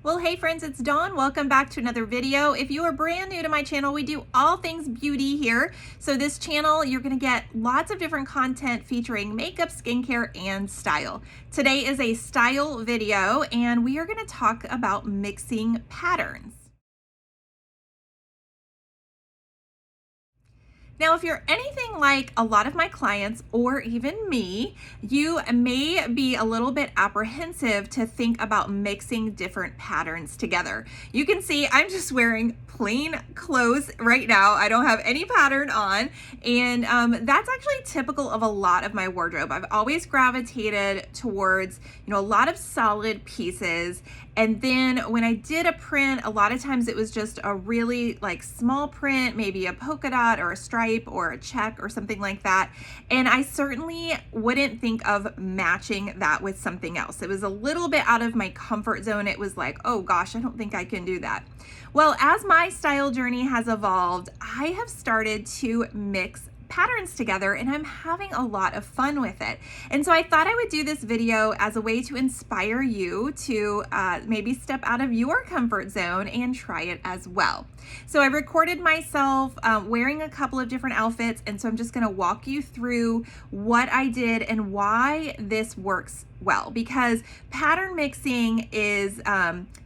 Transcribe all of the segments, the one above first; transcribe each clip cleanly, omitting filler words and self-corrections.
Well, hey friends, it's Dawn. Welcome back to another video. If you are brand new to my channel, we do all things beauty here. So this channel, you're gonna get lots of different content featuring makeup, skincare, and style. Today is a style video, and we are gonna talk about mixing patterns. Now, if you're anything like a lot of my clients or even me, you may be a little bit apprehensive to think about mixing different patterns together. You can see I'm just wearing plain clothes right now. I don't have any pattern on, and that's actually typical of a lot of my wardrobe. I've always gravitated towards, a lot of solid pieces. And then when I did a print, a lot of times it was just a really small print, maybe a polka dot or a stripe or a check or something like that. And I certainly wouldn't think of matching that with something else. It was a little bit out of my comfort zone. It was like, oh gosh, I don't think I can do that. Well, as my style journey has evolved, I have started to mix patterns together, and I'm having a lot of fun with it. And so I thought I would do this video as a way to inspire you to maybe step out of your comfort zone and try it as well. So I recorded myself wearing a couple of different outfits, and so I'm just gonna walk you through what I did and why this works well, because pattern mixing is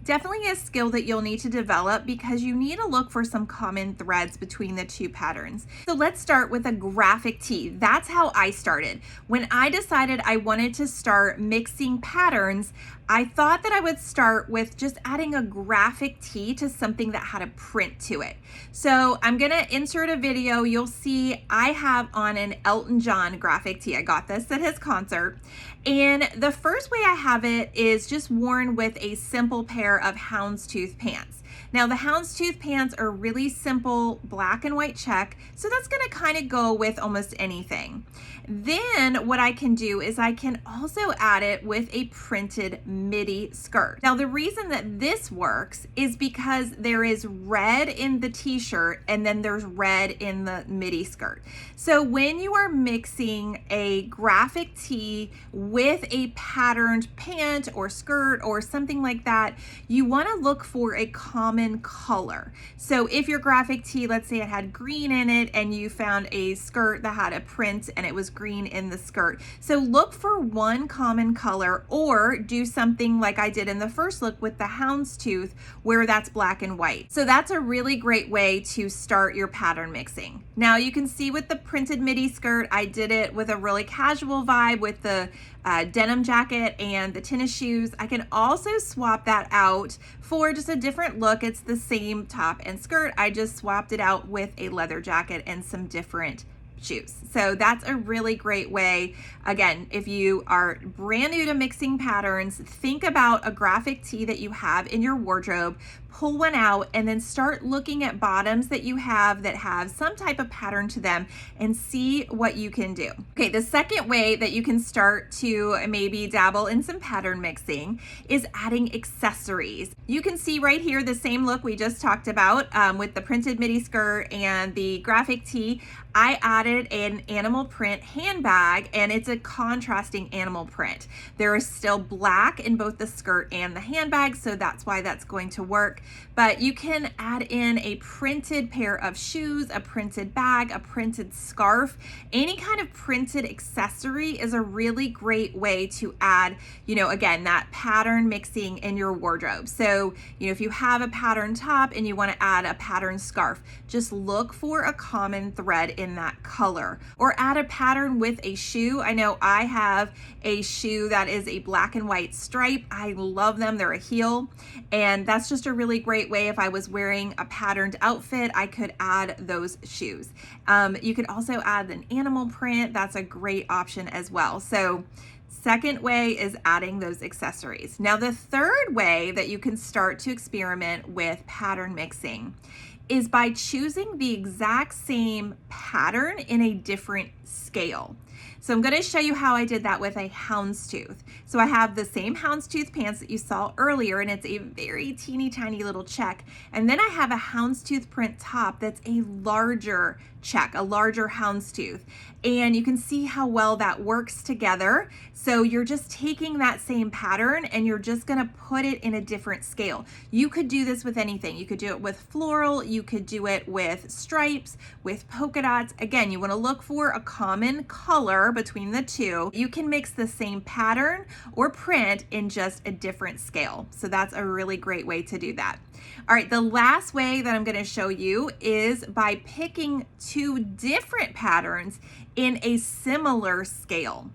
definitely a skill that you'll need to develop, because you need to look for some common threads between the two patterns. So let's start with a graphic tee. That's how I started. When I decided I wanted to start mixing patterns, I thought that I would start with just adding a graphic tee to something that had a print to it. So I'm gonna insert a video. You'll see I have on an Elton John graphic tee. I got this at his concert. And the first way I have it is just worn with a simple pair of houndstooth pants. Now the houndstooth pants are really simple black and white check, so that's gonna kind of go with almost anything. Then what I can do is I can also add it with a printed midi skirt. Now the reason that this works is because there is red in the t-shirt and then there's red in the midi skirt. So when you are mixing a graphic tee with a patterned pant or skirt or something like that, you want to look for a common color. So if your graphic tee, let's say it had green in it, and you found a skirt that had a print and it was green in the skirt, so look for one common color, or do something like I did in the first look with the houndstooth where that's black and white. So that's a really great way to start your pattern mixing. Now you can see with the printed midi skirt, I did it with a really casual vibe with the denim jacket and the tennis shoes. I can also swap that out for just a different look. It's the same top and skirt. I just swapped it out with a leather jacket and some different shoes. So that's a really great way. Again, if you are brand new to mixing patterns, think about a graphic tee that you have in your wardrobe, pull one out, and then start looking at bottoms that you have that have some type of pattern to them and see what you can do. Okay, the second way that you can start to maybe dabble in some pattern mixing is adding accessories. You can see right here the same look we just talked about with the printed midi skirt and the graphic tee. I added an animal print handbag, and it's a contrasting animal print. There is still black in both the skirt and the handbag, so that's why that's going to work. But you can add in a printed pair of shoes, a printed bag, a printed scarf. Any kind of printed accessory is a really great way to add, again, that pattern mixing in your wardrobe. So, if you have a pattern top and you want to add a pattern scarf, just look for a common thread in that color, or add a pattern with a shoe. I know I have a shoe that is a black and white stripe. I love them. They're a heel, and that's just a really great way. If I was wearing a patterned outfit, I could add those shoes. You could also add an animal print. That's a great option as well. So second way is adding those accessories. Now the third way that you can start to experiment with pattern mixing is by choosing the exact same pattern in a different scale. So I'm going to show you how I did that with a houndstooth. So I have the same houndstooth pants that you saw earlier, and it's a very teeny tiny little check. And then I have a houndstooth print top that's a larger check, a larger houndstooth. And you can see how well that works together. So you're just taking that same pattern and you're just gonna put it in a different scale. You could do this with anything. You could do it with floral, you could do it with stripes, with polka dots. Again, you wanna look for a common color between the two. You can mix the same pattern or print in just a different scale. So that's a really great way to do that. All right, the last way that I'm gonna show you is by picking two different patterns in a similar scale.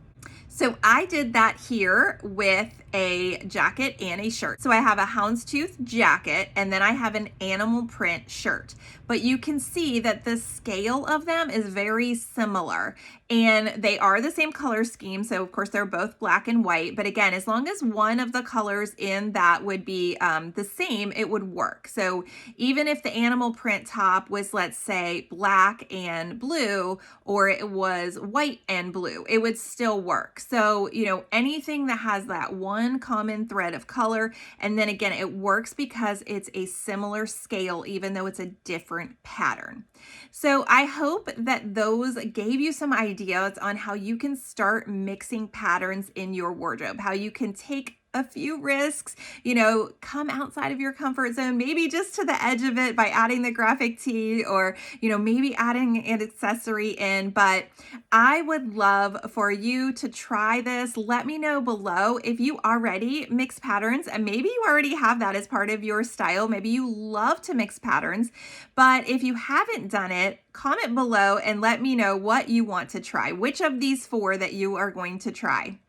So I did that here with a jacket and a shirt. So I have a houndstooth jacket and then I have an animal print shirt. But you can see that the scale of them is very similar and they are the same color scheme. So of course they're both black and white, but again, as long as one of the colors in that would be the same, it would work. So even if the animal print top was, let's say, black and blue, or it was white and blue, it would still work. So, you know, anything that has that one common thread of color, and then again, it works because it's a similar scale, even though it's a different pattern. So I hope that those gave you some ideas on how you can start mixing patterns in your wardrobe, how you can take a few risks, you know, come outside of your comfort zone, maybe just to the edge of it by adding the graphic tee or, you know, maybe adding an accessory in. But I would love for you to try this. Let me know below if you already mix patterns, and maybe you already have that as part of your style. Maybe you love to mix patterns, but if you haven't done it, comment below and let me know what you want to try, which of these four that you are going to try.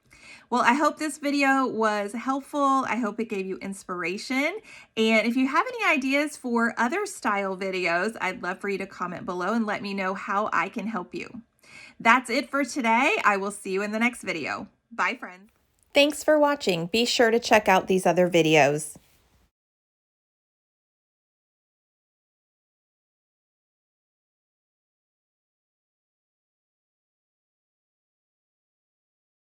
Well, I hope this video was helpful. I hope it gave you inspiration. And if you have any ideas for other style videos, I'd love for you to comment below and let me know how I can help you. That's it for today. I will see you in the next video. Bye, friends. Thanks for watching. Be sure to check out these other videos.